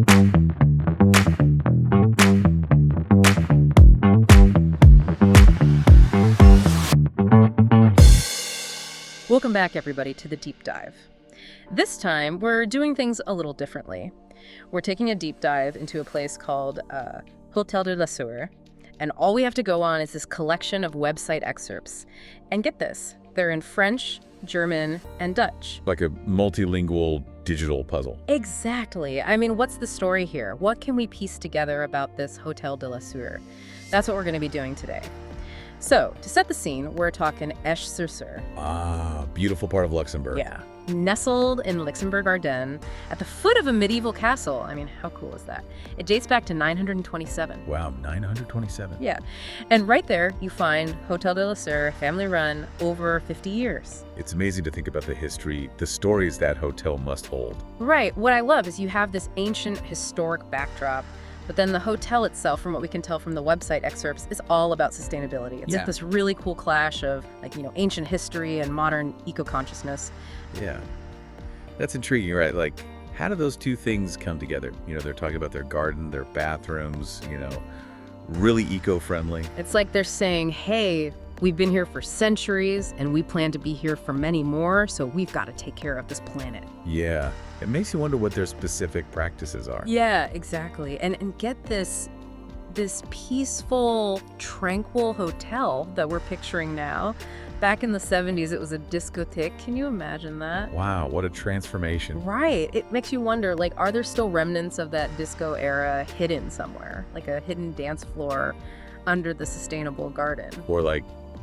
Welcome back, everybody, to the deep dive. This time, we're doing things a little differently. We're taking a deep dive into a place called Hôtel de la Sûre, and all we have to go on is this collection of website excerpts. And get this, they're in French, German, and Dutch. Like a multilingual digital puzzle. Exactly. I mean, what's the story here? What can we piece together about this Hôtel de la Sûre? That's what we're going to be doing today. So, to set the scene, we're talking Esch-sur-Sûre. Ah, beautiful part of Luxembourg. Yeah. Nestled in Luxembourg Ardennes, at the foot of a medieval castle. I mean, how cool is that? It dates back to 927. Wow, 927. Yeah. And right there, you find Hôtel de la Sûre, family run, over 50 years. It's amazing to think about the history, the stories that hotel must hold. Right. What I love is you have this ancient historic backdrop, but then the hotel itself, from what we can tell from the website excerpts, is all about sustainability. It's this really cool clash of, ancient history and modern eco-consciousness. Yeah. That's intriguing, right? Like, how do those two things come together? They're talking about their garden, their bathrooms, really eco-friendly. It's like they're saying, hey, we've been here for centuries and we plan to be here for many more, so we've got to take care of this planet. Yeah. It makes you wonder what their specific practices are. Yeah, exactly. And get this peaceful, tranquil hotel that we're picturing now. Back in the 70s, it was a discotheque. Can you imagine that? Wow, what a transformation. Right. It makes you wonder, are there still remnants of that disco era hidden somewhere? Like a hidden dance floor under the sustainable garden? Or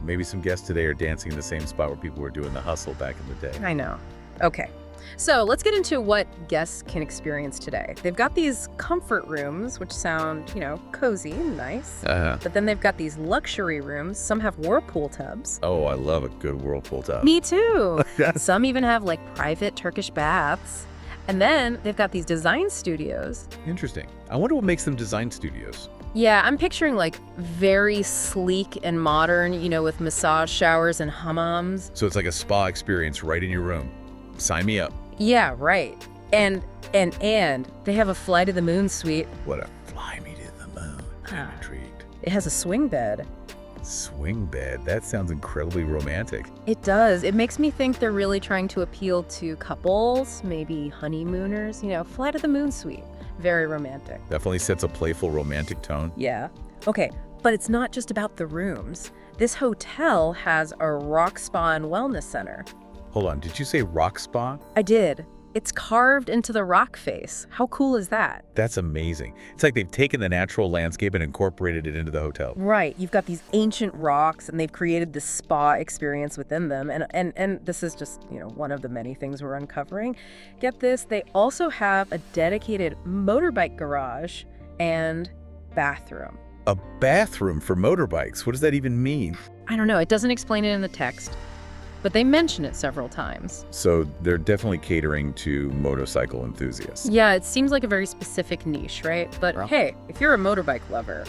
maybe some guests today are dancing in the same spot where people were doing the hustle back in the day. I know. Okay. So let's get into what guests can experience today. They've got these comfort rooms, which sound, cozy and nice. But then they've got these luxury rooms. Some have whirlpool tubs. Oh, I love a good whirlpool tub. Me too. Some even have private Turkish baths. And then they've got these design studios. Interesting. I wonder what makes them design studios. Yeah, I'm picturing very sleek and modern, with massage showers and hammams. So it's like a spa experience right in your room. Sign me up. Yeah, right. And they have a fly to the moon suite. What a fly me to the moon. I'm intrigued. It has a swing bed. Swing bed? That sounds incredibly romantic. It does. It makes me think they're really trying to appeal to couples, maybe honeymooners, fly to the moon suite. Very romantic. Definitely sets a playful romantic tone. Yeah. Okay, but it's not just about the rooms. This hotel has a rock spa and wellness center. Hold on, did you say rock spa? I did. It's carved into the rock face. How cool is that? That's amazing. It's like they've taken the natural landscape and incorporated it into the hotel. Right. You've got these ancient rocks, and they've created this spa experience within them. And this is just, one of the many things we're uncovering. Get this, they also have a dedicated motorbike garage and bathroom. A bathroom for motorbikes? What does that even mean? I don't know. It doesn't explain it in the text, but they mention it several times. So they're definitely catering to motorcycle enthusiasts. Yeah, it seems like a very specific niche, right? But hey, if you're a motorbike lover,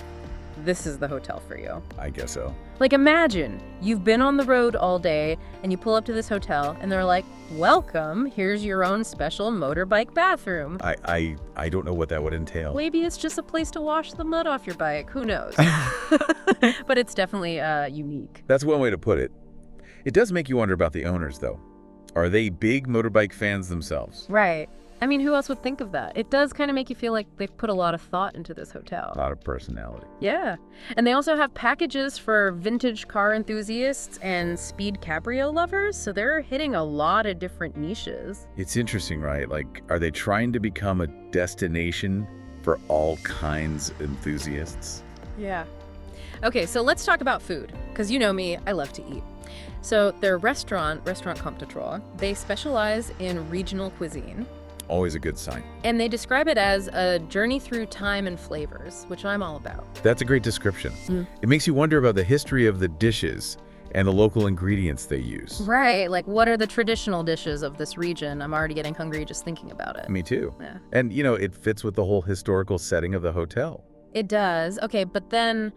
this is the hotel for you. I guess so. Imagine you've been on the road all day and you pull up to this hotel and they're like, welcome, here's your own special motorbike bathroom. I don't know what that would entail. Maybe it's just a place to wash the mud off your bike. Who knows? But it's definitely unique. That's one way to put it. It does make you wonder about the owners, though. Are they big motorbike fans themselves? Right. I mean, who else would think of that? It does kind of make you feel like they've put a lot of thought into this hotel. A lot of personality. Yeah. And they also have packages for vintage car enthusiasts and speed cabrio lovers, so they're hitting a lot of different niches. It's interesting, right? Are they trying to become a destination for all kinds of enthusiasts? Yeah. Okay, so let's talk about food, because you know me, I love to eat. So their restaurant Comte Godefroy, they specialize in regional cuisine. Always a good sign. And they describe it as a journey through time and flavors, which I'm all about. That's a great description. It makes you wonder about the history of the dishes and the local ingredients they use. Right, what are the traditional dishes of this region? I'm already getting hungry just thinking about it. Me too. Yeah. And, it fits with the whole historical setting of the hotel. It does. Okay, but then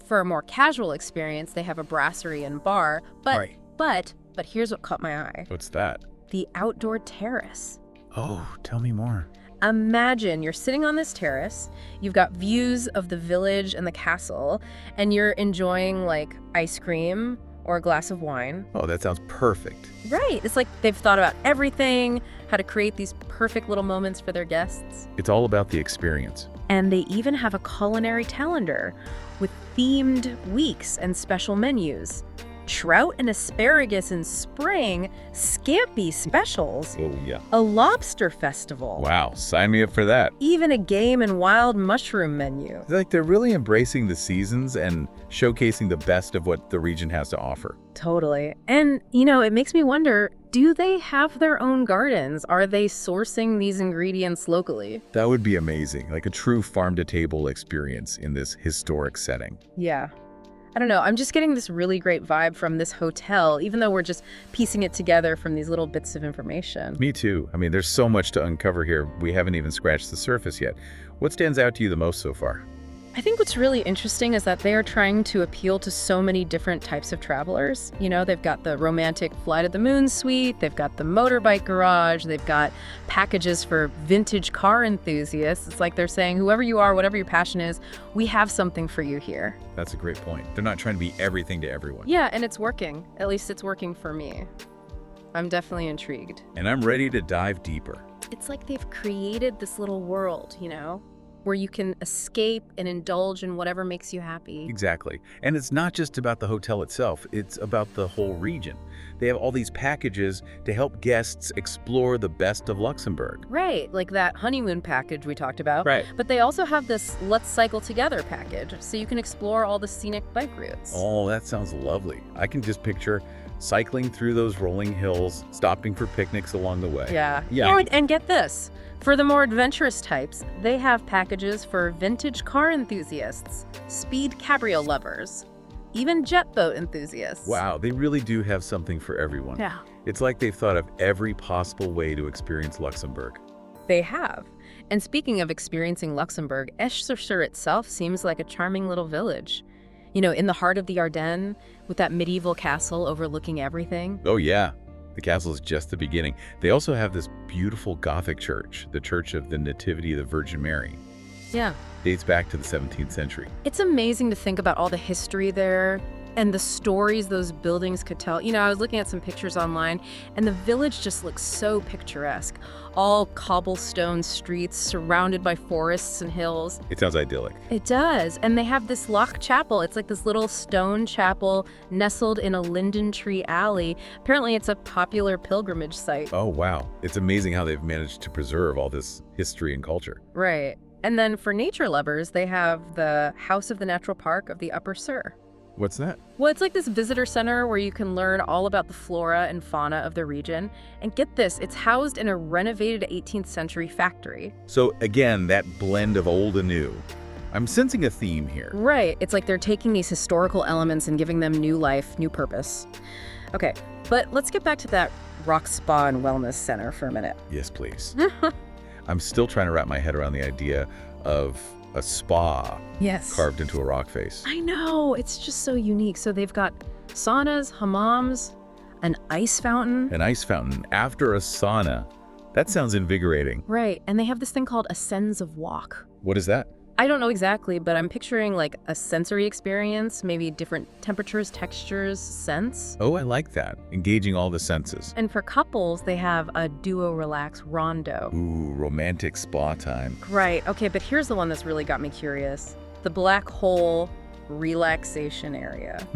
for a more casual experience, they have a brasserie and bar. But here's what caught my eye. What's that? The outdoor terrace. Oh, tell me more. imagine you're sitting on this terrace, you've got views of the village and the castle, and you're enjoying like ice cream or a glass of wine. Oh, that sounds perfect. Right. It's like they've thought about everything, how to create these perfect little moments for their guests. It's all about the experience. And they even have a culinary calendar with themed weeks and special menus. Trout and asparagus in spring, scampi specials, Oh, yeah. a lobster festival, Wow, sign me up for that. even a game and wild mushroom menu. It's like they're really embracing the seasons and showcasing the best of what the region has to offer. Totally. And, it makes me wonder, do they have their own gardens? Are they sourcing these ingredients locally? That would be amazing, like a true farm-to-table experience in this historic setting. Yeah. I don't know. I'm just getting this really great vibe from this hotel, even though we're just piecing it together from these little bits of information. Me too. I mean, there's so much to uncover here. We haven't even scratched the surface yet. What stands out to you the most so far? I think what's really interesting is that they are trying to appeal to so many different types of travelers. They've got the romantic fly to the moon suite, they've got the motorbike garage, they've got packages for vintage car enthusiasts. It's like they're saying, whoever you are, whatever your passion is, we have something for you here. That's a great point. They're not trying to be everything to everyone. Yeah, and it's working. At least it's working for me. I'm definitely intrigued. And I'm ready to dive deeper. It's like they've created this little world, where you can escape and indulge in whatever makes you happy. Exactly. And it's not just about the hotel itself, it's about the whole region. They have all these packages to help guests explore the best of Luxembourg. Right, like that honeymoon package we talked about. Right. But they also have this Let's Cycle Together package, so you can explore all the scenic bike routes. Oh, that sounds lovely. I can just picture cycling through those rolling hills, stopping for picnics along the way. Yeah. Yeah. And get this. For the more adventurous types, they have packages for vintage car enthusiasts, speed cabrio lovers, even jet boat enthusiasts. Wow, they really do have something for everyone. Yeah. It's like they've thought of every possible way to experience Luxembourg. They have. And speaking of experiencing Luxembourg, Esch-sur-Sûre itself seems like a charming little village. In the heart of the Ardennes, with that medieval castle overlooking everything. Oh yeah, the castle is just the beginning. They also have this beautiful Gothic church, the Church of the Nativity of the Virgin Mary. Yeah. Dates back to the 17th century. It's amazing to think about all the history there and the stories those buildings could tell. I was looking at some pictures online, and the village just looks so picturesque. All cobblestone streets surrounded by forests and hills. It sounds idyllic. It does. And they have this Loch Chapel. It's like this little stone chapel nestled in a linden tree alley. Apparently, it's a popular pilgrimage site. Oh wow, it's amazing how they've managed to preserve all this history and culture. Right. And then for nature lovers, they have the House of the Natural Park of the Upper Sûre. What's that? Well, it's like this visitor center where you can learn all about the flora and fauna of the region. And get this, it's housed in a renovated 18th century factory. So again, that blend of old and new. I'm sensing a theme here. Right. It's like they're taking these historical elements and giving them new life, new purpose. Okay, but let's get back to that rock spa and wellness center for a minute. Yes, please. I'm still trying to wrap my head around the idea of a spa Yes. carved into a rock face. I know. It's just so unique. So they've got saunas, hammams, an ice fountain. An ice fountain after a sauna. That sounds invigorating. Right. And they have this thing called a Sense of Walk. What is that? I don't know exactly, but I'm picturing like a sensory experience, maybe different temperatures, textures, scents. Oh, I like that. Engaging all the senses. And for couples, they have a duo relax rondo. Ooh, romantic spa time. Right. Okay, but here's the one that's really got me curious. The black hole relaxation area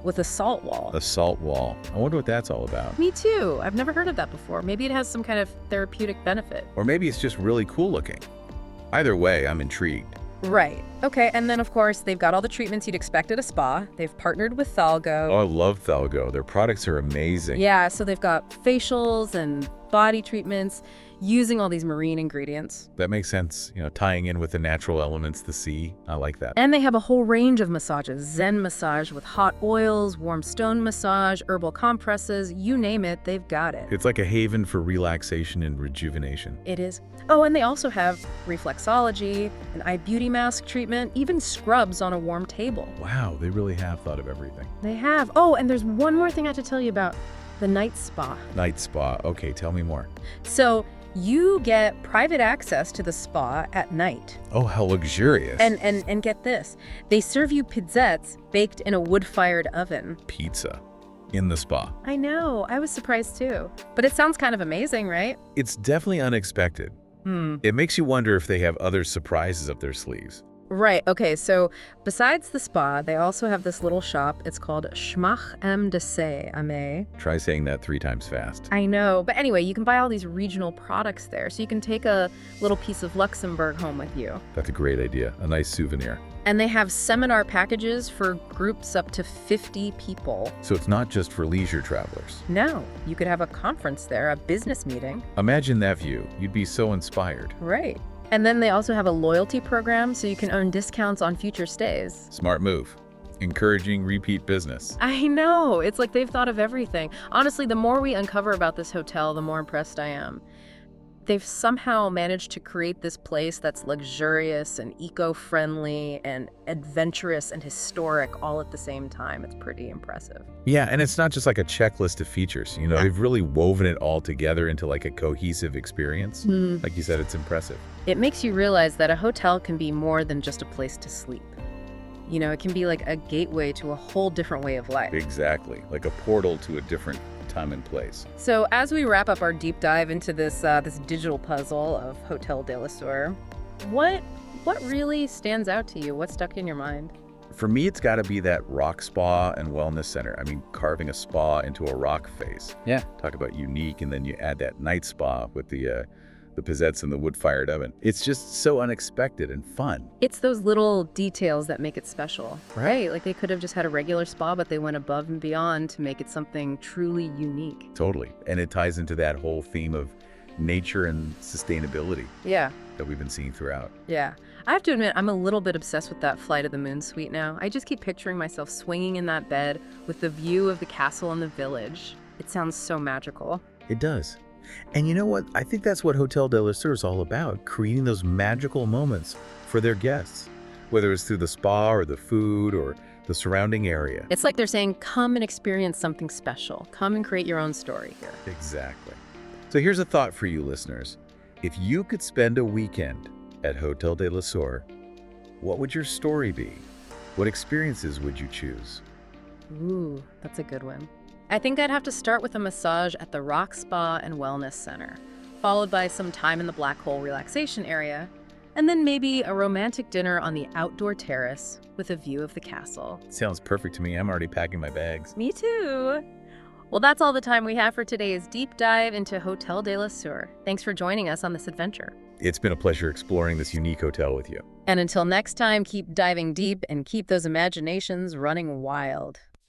with a salt wall. A salt wall. I wonder what that's all about. Me too. I've never heard of that before. Maybe it has some kind of therapeutic benefit. Or maybe it's just really cool looking. Either way, I'm intrigued. Right. Okay, and then of course, they've got all the treatments you'd expect at a spa. They've partnered with Thalgo. Oh, I love Thalgo. Their products are amazing. Yeah, so they've got facials and body treatments using all these marine ingredients. That makes sense. Tying in with the natural elements, the sea. I like that. And they have a whole range of massages. Zen massage with hot oils, warm stone massage, herbal compresses, you name it, they've got it. It's like a haven for relaxation and rejuvenation. It is. Oh, and they also have reflexology, an eye beauty mask treatment, even scrubs on a warm table. Wow, they really have thought of everything. They have. Oh, and there's one more thing I have to tell you about. The night spa. Night spa. Okay, tell me more. So You get private access to the spa at night. Oh, how luxurious. And get this, they serve you pizzettes baked in a wood-fired oven. Pizza in the spa. I know, I was surprised too. But it sounds kind of amazing, right? It's definitely unexpected. It makes you wonder if they have other surprises up their sleeves. Right, okay, so besides the spa, they also have this little shop. It's called Schmach em Dessay Ame. Try saying that 3 times fast. I know, but anyway, you can buy all these regional products there, so you can take a little piece of Luxembourg home with you. That's a great idea. A nice souvenir. And they have seminar packages for groups up to 50 people. So it's not just for leisure travelers. No, you could have a conference there, a business meeting. Imagine that view. You'd be so inspired. Right. And then they also have a loyalty program, so you can earn discounts on future stays. Smart move. Encouraging repeat business. I know. It's like they've thought of everything. Honestly, the more we uncover about this hotel, the more impressed I am. They've somehow managed to create this place that's luxurious and eco-friendly and adventurous and historic all at the same time. It's pretty impressive. Yeah, and it's not just like a checklist of features. You know, they've really woven it all together into like a cohesive experience. Like you said, it's impressive. It makes you realize that a hotel can be more than just a place to sleep. You know, it can be like a gateway to a whole different way of life. Exactly. Like a portal to a different time and place. So as we wrap up our deep dive into this digital puzzle of Hotel de la Sûre, what really stands out to you? What stuck in your mind? For me, it's got to be that rock spa and wellness center. I mean, carving a spa into a rock face. Yeah. Talk about unique, and then you add that night spa with the pizzettes in the wood-fired oven. It's just so unexpected and fun. It's those little details that make it special, Right. right? Like they could have just had a regular spa, but they went above and beyond to make it something truly unique. Totally. And it ties into that whole theme of nature and sustainability Yeah, that we've been seeing throughout. yeah. I have to admit, I'm a little bit obsessed with that Flight of the Moon suite now. I just keep picturing myself swinging in that bed with the view of the castle and the village. It sounds so magical. It does. And you know what? I think that's what Hotel de la Sûre is all about, creating those magical moments for their guests, whether it's through the spa or the food or the surrounding area. It's like they're saying, come and experience something special. Come and create your own story here. Exactly. So here's a thought for you listeners. If you could spend a weekend at Hotel de la Sûre, what would your story be? What experiences would you choose? Ooh, that's a good one. I think I'd have to start with a massage at the Rock Spa and Wellness Center, followed by some time in the Black Hole relaxation area, and then maybe a romantic dinner on the outdoor terrace with a view of the castle. Sounds perfect to me. I'm already packing my bags. Me too. Well, that's all the time we have for today's deep dive into Hotel de la Sûre. Thanks for joining us on this adventure. It's been a pleasure exploring this unique hotel with you. And until next time, keep diving deep and keep those imaginations running wild.